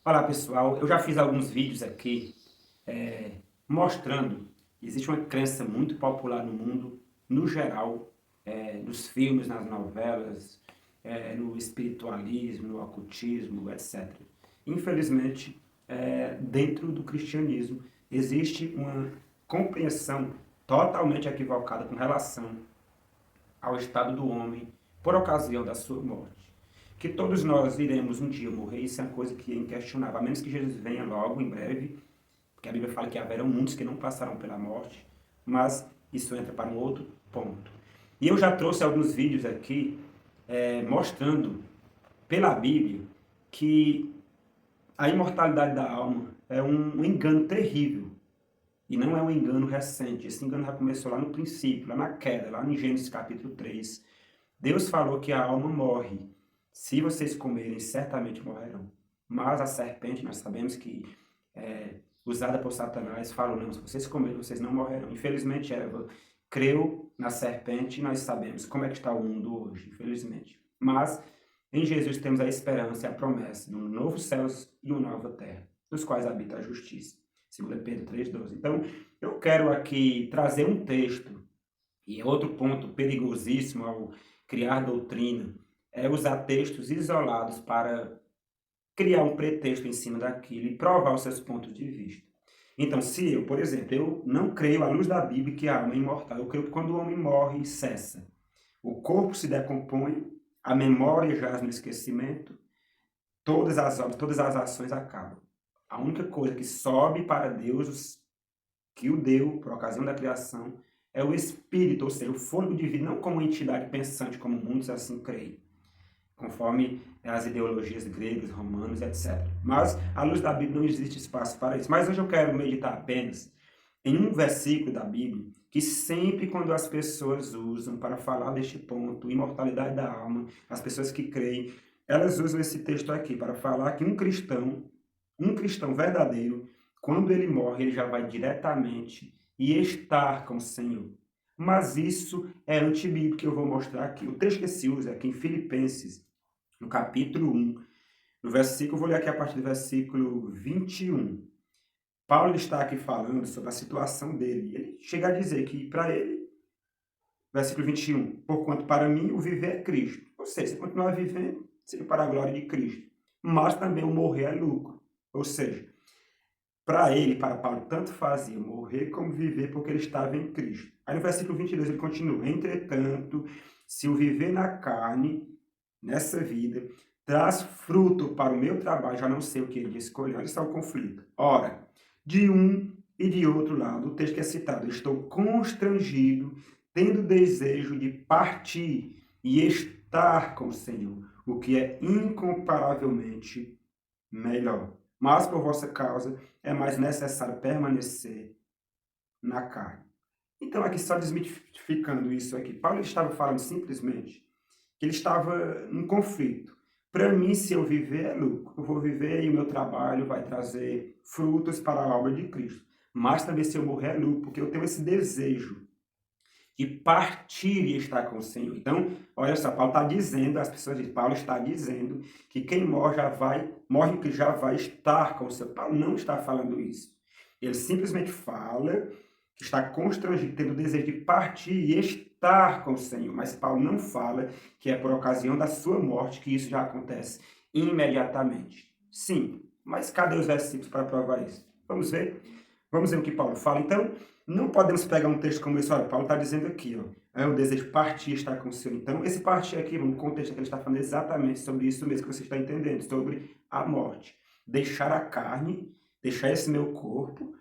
Olá pessoal, eu já fiz alguns vídeos aqui mostrando que existe uma crença muito popular no mundo, no geral, nos filmes, nas novelas, no espiritualismo, no ocultismo, etc. Infelizmente, dentro do cristianismo, existe uma compreensão totalmente equivocada com relação ao estado do homem por ocasião da sua morte. Que todos nós iremos um dia morrer, isso é uma coisa que é inquestionável, a menos que Jesus venha logo, em breve, porque a Bíblia fala que haverão muitos que não passarão pela morte, mas isso entra para um outro ponto. E eu já trouxe alguns vídeos aqui mostrando pela Bíblia que a imortalidade da alma é um engano terrível. E não é um engano recente. Esse engano já começou lá no princípio, lá na queda, lá em Gênesis capítulo 3. Deus falou que a alma morre. Se vocês comerem, certamente morrerão. Mas a serpente, nós sabemos que usada por Satanás, falou, não, se vocês comerem, vocês não morrerão. Infelizmente, Eva creu na serpente e nós sabemos como é que está o mundo hoje, infelizmente. Mas em Jesus temos a esperança e a promessa de um novo céus e uma nova terra, nos quais habita a justiça. 2 Pedro 3,12. Então, eu quero aqui trazer um texto, e é outro ponto perigosíssimo ao criar doutrina, é usar textos isolados para criar um pretexto em cima daquilo e provar os seus pontos de vista. Então, se eu, por exemplo, eu não creio à luz da Bíblia que a alma é imortal, eu creio que quando o homem morre, cessa. O corpo se decompõe, a memória jaz no esquecimento, todas as obras, todas as ações acabam. A única coisa que sobe para Deus, que o deu por ocasião da criação, é o espírito, ou seja, o fôlego de vida, não como uma entidade pensante, como muitos assim creem, conforme as ideologias gregas, romanas, etc. Mas, à luz da Bíblia, não existe espaço para isso. Mas hoje eu quero meditar apenas em um versículo da Bíblia que sempre quando as pessoas usam para falar deste ponto, imortalidade da alma, as pessoas que creem, elas usam esse texto aqui para falar que um cristão verdadeiro, quando ele morre, ele já vai diretamente e estar com o Senhor. Mas isso é antibíblico que eu vou mostrar aqui. O texto que se usa aqui em Filipenses, no capítulo 1, no versículo, vou ler aqui a partir do versículo 21. Paulo está aqui falando sobre a situação dele. Ele chega a dizer que para ele, versículo 21, porquanto para mim o viver é Cristo. Ou seja, se continuar vivendo, seria para a glória de Cristo. Mas também o morrer é lucro. Ou seja, para ele, para Paulo, tanto fazia morrer como viver, porque ele estava em Cristo. Aí no versículo 22 ele continua, entretanto, se o viver na carne, nessa vida, traz fruto para o meu trabalho, já não sei o que ele escolheu. Olha só o conflito. Ora, de um e de outro lado, o texto que é citado, estou constrangido, tendo desejo de partir e estar com o Senhor, o que é incomparavelmente melhor. Mas por vossa causa é mais necessário permanecer na carne. Então, aqui só desmitificando isso aqui, Paulo estava falando simplesmente que ele estava em conflito. Para mim, se eu viver, é lucro. Eu vou viver e o meu trabalho vai trazer frutos para a obra de Cristo. Mas também, se eu morrer, é lucro, porque eu tenho esse desejo de partir e estar com o Senhor. Então, olha só, Paulo está dizendo, as pessoas dizem, Paulo está dizendo que quem morre morre que já vai estar com o Senhor. Paulo não está falando isso. Ele simplesmente fala que está constrangido, tendo o desejo de partir e estar com o Senhor. Mas Paulo não fala que é por ocasião da sua morte que isso já acontece imediatamente. Sim, mas cadê os versículos para provar isso? Vamos ver? Vamos ver o que Paulo fala. Então, não podemos pegar um texto como esse. Olha, Paulo está dizendo aqui, ó, é o desejo de partir e estar com o Senhor. Então, esse partir aqui, no contexto que ele está falando exatamente sobre isso mesmo que você está entendendo, sobre a morte. Deixar a carne, deixar esse meu corpo.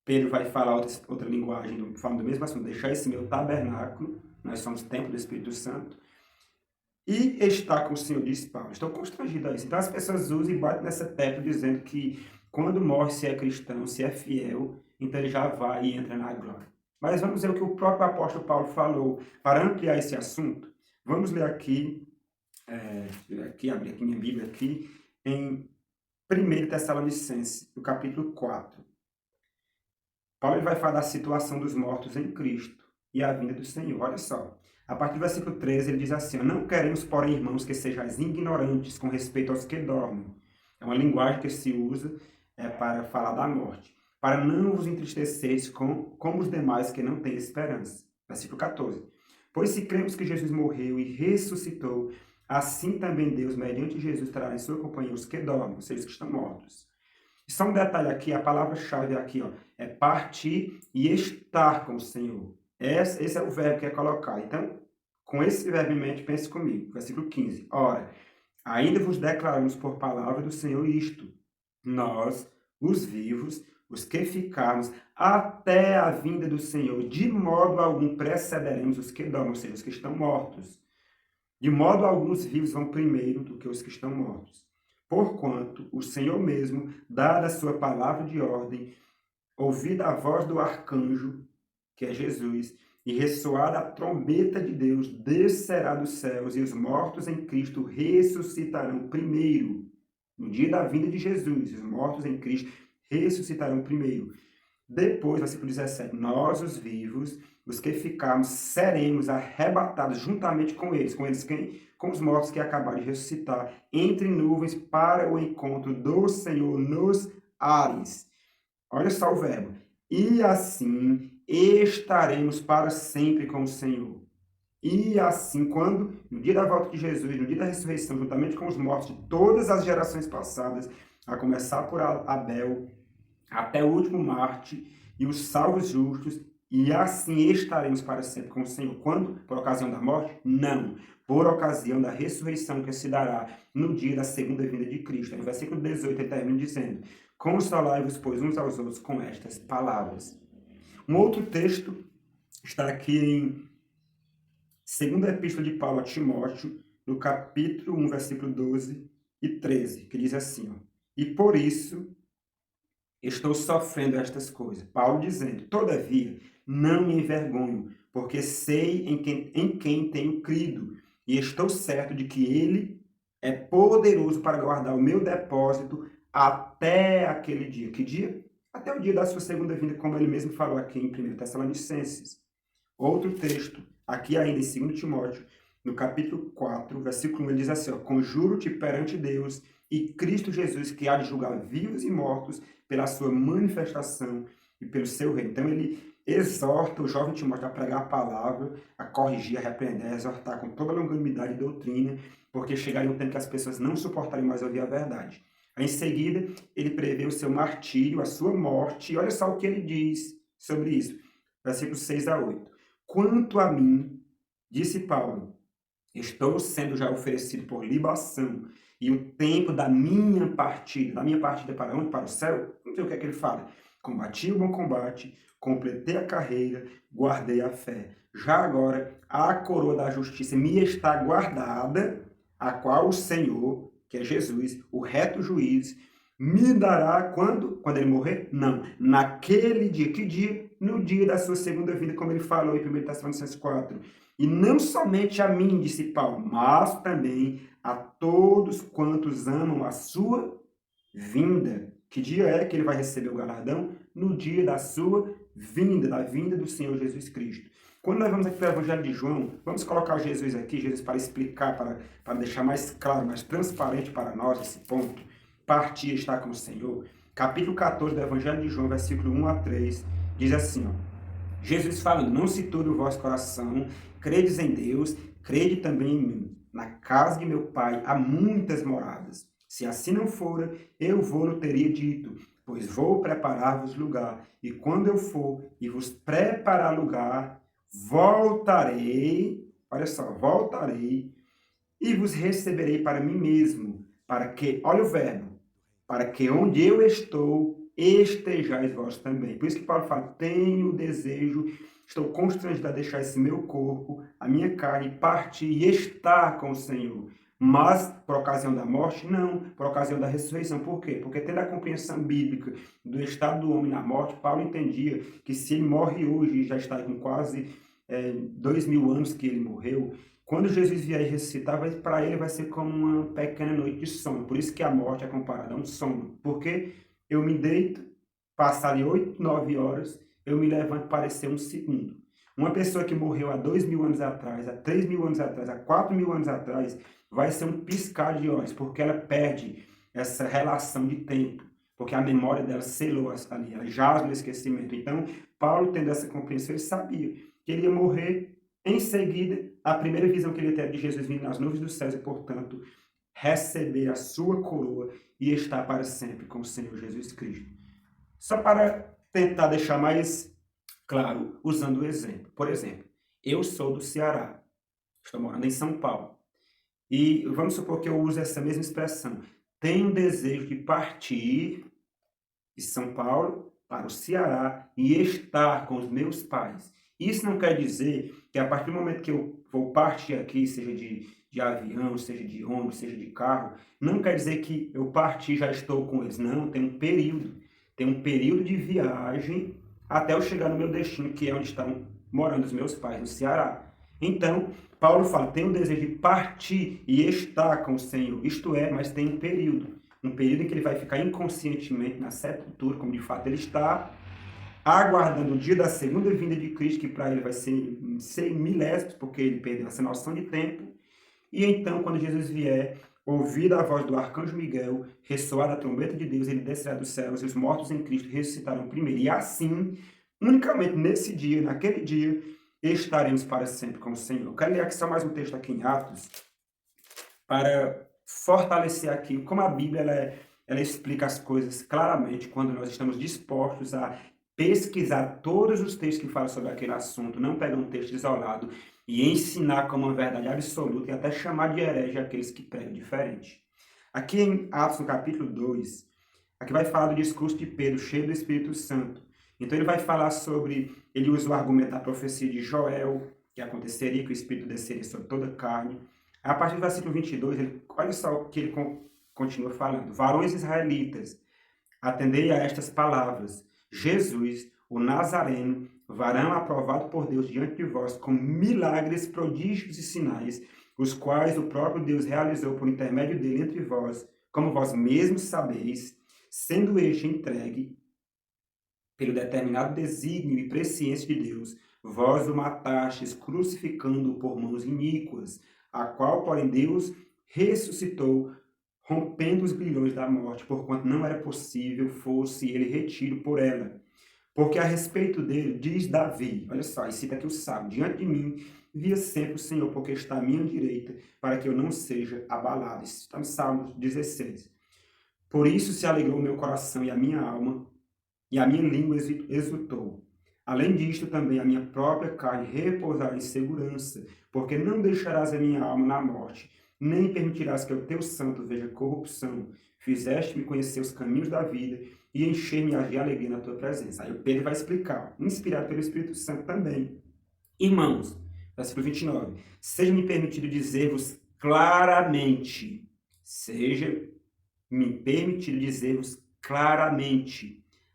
Pedro vai falar outra linguagem, falando do mesmo assunto, deixar esse meu tabernáculo, nós somos templo do Espírito Santo, e estar com o Senhor, diz Paulo. Estou constrangido a isso. Então as pessoas usam e batem nessa tecla dizendo que quando morre, se é cristão, se é fiel, então ele já vai e entra na glória. Mas vamos ver o que o próprio apóstolo Paulo falou. Para ampliar esse assunto, vamos ler aqui, abrir aqui minha Bíblia aqui, em 1 Tessalonicenses, no capítulo 4. Paulo vai falar da situação dos mortos em Cristo e a vinda do Senhor. Olha só. A partir do versículo 13, ele diz assim: não queremos, porém, irmãos, que sejais ignorantes com respeito aos que dormem, É uma linguagem que se usa para falar da morte. Para não vos entristeceis como os demais que não têm esperança. Versículo 14. Pois se cremos que Jesus morreu e ressuscitou, assim também Deus, mediante Jesus, trará em sua companhia os que dormem, ou seja, os que estão mortos. E só um detalhe aqui, a palavra-chave aqui, ó, é partir e estar com o Senhor. Esse é o verbo que é colocado. Então, com esse verbo em mente, pense comigo. Versículo 15. Ora, ainda vos declaramos por palavra do Senhor isto: nós, os vivos, os que ficarmos até a vinda do Senhor, de modo algum precederemos os que dormem, ou seja, os que estão mortos. De modo algum os vivos vão primeiro do que os que estão mortos. Porquanto o Senhor mesmo, dada a sua palavra de ordem, ouvida a voz do arcanjo, que é Jesus, e ressoada a trombeta de Deus, descerá dos céus, e os mortos em Cristo ressuscitarão primeiro. No dia da vinda de Jesus, os mortos em Cristo ressuscitarão primeiro. Depois, versículo 17, nós, os vivos, os que ficarmos, seremos arrebatados juntamente com eles quem? Com os mortos que acabaram de ressuscitar, entre nuvens para o encontro do Senhor nos ares. Olha só o verbo. E assim estaremos para sempre com o Senhor. E assim, quando, no dia da volta de Jesus, no dia da ressurreição, juntamente com os mortos de todas as gerações passadas, a começar por Abel, até o último Marte, e os salvos justos, e assim estaremos para sempre com o Senhor. Quando? Por ocasião da morte? Não. Por ocasião da ressurreição que se dará no dia da segunda vinda de Cristo. No versículo 18 ele termina dizendo: consolai-vos, pois, uns aos outros com estas palavras. Um outro texto está aqui em segunda epístola de Paulo a Timóteo, no capítulo 1, versículo 12 e 13, que diz assim, ó: e por isso estou sofrendo estas coisas. Paulo dizendo: todavia, não me envergonho, porque sei em quem tenho crido, e estou certo de que ele é poderoso para guardar o meu depósito até aquele dia. Que dia? Até o dia da sua segunda vinda, como ele mesmo falou aqui em 1 Tessalonicenses. Outro texto, aqui ainda em 2 Timóteo, no capítulo 4, versículo 1, ele diz assim, ó: conjuro-te perante Deus e Cristo Jesus, que há de julgar vivos e mortos pela sua manifestação e pelo seu reino. Então ele exorta o jovem Timóteo a pregar a palavra, a corrigir, a repreender, a exortar com toda a longanimidade e doutrina, porque chegaria um tempo que as pessoas não suportariam mais ouvir a verdade. Aí, em seguida, ele prevê o seu martírio, a sua morte, e olha só o que ele diz sobre isso. Versículos 6 a 8. Quanto a mim, disse Paulo, estou sendo já oferecido por libação, e o tempo da minha partida para onde? Para o céu? Não sei o que é que ele fala. Combati o bom combate, completei a carreira, guardei a fé. Já agora, a coroa da justiça me está guardada, a qual o Senhor, que é Jesus, o reto juiz, me dará quando? Quando ele morrer? Não. Naquele dia. Que dia? No dia da sua segunda vinda, como ele falou em 1 Tessalonicenses 4. E não somente a mim, disse Paulo, mas também a todos quantos amam a sua vinda. Que dia é que ele vai receber o galardão? No dia da sua vinda, da vinda do Senhor Jesus Cristo. Quando nós vamos aqui para o Evangelho de João, vamos colocar Jesus aqui, Jesus para explicar, para deixar mais claro, mais transparente para nós esse ponto. Partir e estar com o Senhor. Capítulo 14 do Evangelho de João, versículo 1 a 3, diz assim, ó: Jesus falando: não se turbe o vosso coração, credes em Deus, crede também em mim. Na casa de meu pai há muitas moradas. Se assim não fora, eu vou-lo teria dito, pois vou preparar-vos lugar. E quando eu for e vos preparar lugar, voltarei, olha só, voltarei e vos receberei para mim mesmo, para que, olha o verbo, para que onde eu estou, estejais vós também. Por isso que Paulo fala: tenho desejo, estou constrangido a deixar esse meu corpo, a minha carne, partir e estar com o Senhor. Mas, por ocasião da morte, não. Por ocasião da ressurreição. Por quê? Porque, tendo a compreensão bíblica do estado do homem na morte, Paulo entendia que se ele morre hoje, e já está com quase 2000 anos que ele morreu, quando Jesus vier e ressuscitar, para ele vai ser como uma pequena noite de sono. Por isso que a morte é comparada a um sono. Porque eu me deito, passa ali 8, 9 horas, eu me levanto, parecer um segundo. Uma pessoa que morreu há 2000 anos atrás, há 3000 anos atrás, há 4000 anos atrás, vai ser um piscar de olhos, porque ela perde essa relação de tempo, porque a memória dela selou ali, ela jaz no esquecimento. Então, Paulo, tendo essa compreensão, ele sabia que ele ia morrer em seguida, a primeira visão que ele teve de Jesus vindo nas nuvens dos céus e, portanto, receber a sua coroa e estar para sempre com o Senhor Jesus Cristo. Só para tentar deixar mais claro, usando o exemplo. Por exemplo, eu sou do Ceará, estou morando em São Paulo. E vamos supor que eu use essa mesma expressão. Tenho desejo de partir de São Paulo para o Ceará e estar com os meus pais. Isso não quer dizer que a partir do momento que eu vou partir aqui, seja de avião, seja de ônibus, seja de carro, não quer dizer que eu parti e já estou com eles. Não, tem um período. Tem um período de viagem até eu chegar no meu destino, que é onde estão morando os meus pais, no Ceará. Então, Paulo fala, tem o desejo de partir e estar com o Senhor. Isto é, mas tem um período em que ele vai ficar inconscientemente na sepultura, como de fato ele está, aguardando o dia da segunda vinda de Cristo, que para ele vai ser milésimos, porque ele perdeu essa noção de tempo. E então, quando Jesus vier, ouvida a voz do arcanjo Miguel, ressoar a trombeta de Deus, ele descerá dos céus e os mortos em Cristo ressuscitarão primeiro. E assim, unicamente nesse dia, naquele dia, estaremos para sempre com o Senhor. Eu quero ler aqui só mais um texto aqui em Atos, para fortalecer aqui como a Bíblia ela explica as coisas claramente quando nós estamos dispostos a pesquisar todos os textos que falam sobre aquele assunto, não pegar um texto isolado e ensinar como uma verdade absoluta e até chamar de herege aqueles que pregam diferente. Aqui em Atos, no capítulo 2, aqui vai falar do discurso de Pedro, cheio do Espírito Santo. Então ele vai falar sobre, ele usa o argumento da profecia de Joel, que aconteceria, que o Espírito desceria sobre toda a carne. A partir do versículo 22, olha só o que ele continua falando. Varões israelitas, atendei a estas palavras. Jesus, o Nazareno, varão aprovado por Deus diante de vós, com milagres, prodígios e sinais, os quais o próprio Deus realizou por intermédio dele entre vós, como vós mesmos sabeis, sendo este entregue pelo determinado desígnio e presciência de Deus, vós o matastes, crucificando-o por mãos iníquas, a qual, porém, Deus ressuscitou, rompendo os grilhões da morte, porquanto não era possível fosse ele retido por ela. Porque a respeito dele, diz Davi, olha só, e cita aqui o Salmo, diante de mim via sempre o Senhor, porque está à minha direita, para que eu não seja abalado. Isso está no Salmo 16. Por isso se alegrou o meu coração e a minha alma, e a minha língua exultou. Além disto, também a minha própria carne repousará em segurança, porque não deixarás a minha alma na morte, nem permitirás que o teu santo veja corrupção. Fizeste-me conhecer os caminhos da vida e encher-me de alegria na tua presença. Aí o Pedro vai explicar, inspirado pelo Espírito Santo também. Irmãos, versículo 29. Seja-me permitido dizer-vos claramente,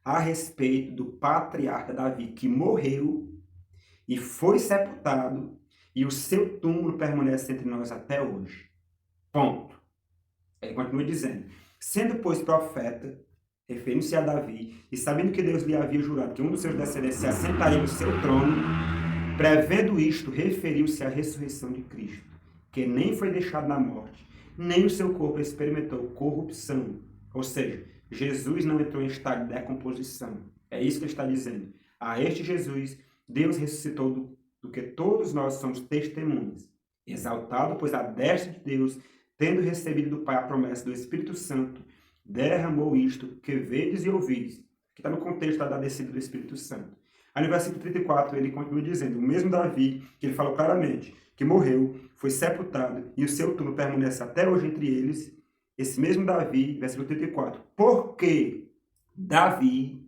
a respeito do patriarca Davi, que morreu e foi sepultado, e o seu túmulo permanece entre nós até hoje. Ponto. Ele continua dizendo, sendo, pois, profeta, referindo-se a Davi, e sabendo que Deus lhe havia jurado que um dos seus descendentes se assentaria no seu trono, prevendo isto, referiu-se à ressurreição de Cristo, que nem foi deixado na morte, nem o seu corpo experimentou corrupção. Ou seja, Jesus não entrou em estado de decomposição. É isso que ele está dizendo. A este Jesus, Deus ressuscitou do que todos nós somos testemunhas. Exaltado, pois, à destra de Deus, tendo recebido do Pai a promessa do Espírito Santo, derramou isto que vedes e ouvis. Que está no contexto da descida do Espírito Santo. Aí no versículo 34 ele continua dizendo, o mesmo Davi, que ele falou claramente, que morreu, foi sepultado e o seu túmulo permanece até hoje entre eles, esse mesmo Davi, versículo 34, porque Davi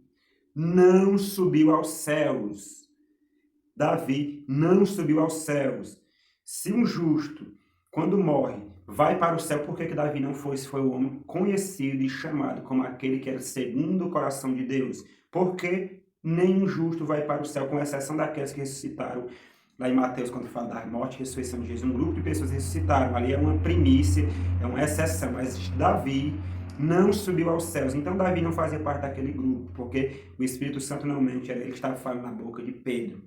não subiu aos céus. Davi não subiu aos céus. Se um justo, quando morre, vai para o céu, por que Davi não foi? Se foi o homem conhecido e chamado como aquele que era segundo o coração de Deus. Porque nenhum justo vai para o céu, com exceção daqueles que ressuscitaram. Lá em Mateus, quando fala da morte e ressurreição de Jesus, um grupo de pessoas ressuscitaram. Ali é uma primícia, é uma exceção. Mas Davi não subiu aos céus. Então Davi não fazia parte daquele grupo, porque o Espírito Santo não mente, era ele que estava falando na boca de Pedro.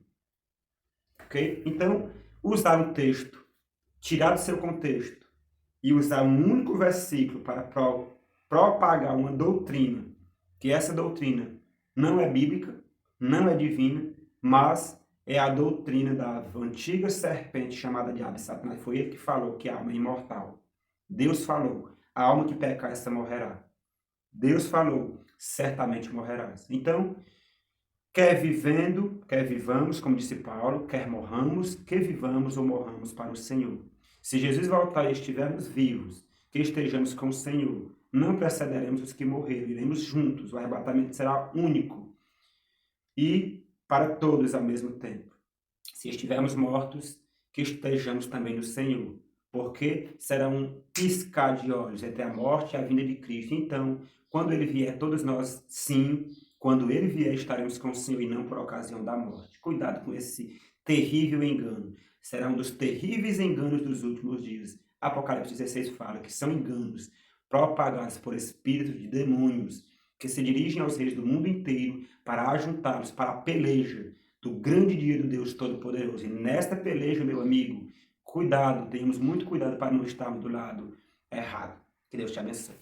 Ok? Então, usar um texto, tirar do seu contexto, e usar um único versículo para propagar uma doutrina, que essa doutrina não é bíblica, não é divina, mas é a doutrina da antiga serpente chamada Diabo e Satanás. Foi ele que falou que a alma é imortal. Deus falou, a alma que pecar, essa morrerá. Deus falou, certamente morrerás. Então, quer vivendo, quer vivamos, como disse Paulo, quer morramos, que vivamos ou morramos para o Senhor. Se Jesus voltar e estivermos vivos, que estejamos com o Senhor, não precederemos os que morreram, iremos juntos, o arrebatamento será único e para todos ao mesmo tempo. Se estivermos mortos, que estejamos também no Senhor, porque será um piscar de olhos entre a morte e a vinda de Cristo. Então, quando ele vier, todos nós, sim, quando ele vier, estaremos com o Senhor e não por ocasião da morte. Cuidado com esse terrível engano. Será um dos terríveis enganos dos últimos dias. Apocalipse 16 fala que são enganos propagados por espíritos de demônios que se dirigem aos reis do mundo inteiro para ajuntá-los para a peleja do grande dia do Deus Todo-Poderoso. E nesta peleja, meu amigo, cuidado, tenhamos muito cuidado para não estarmos do lado errado. Que Deus te abençoe.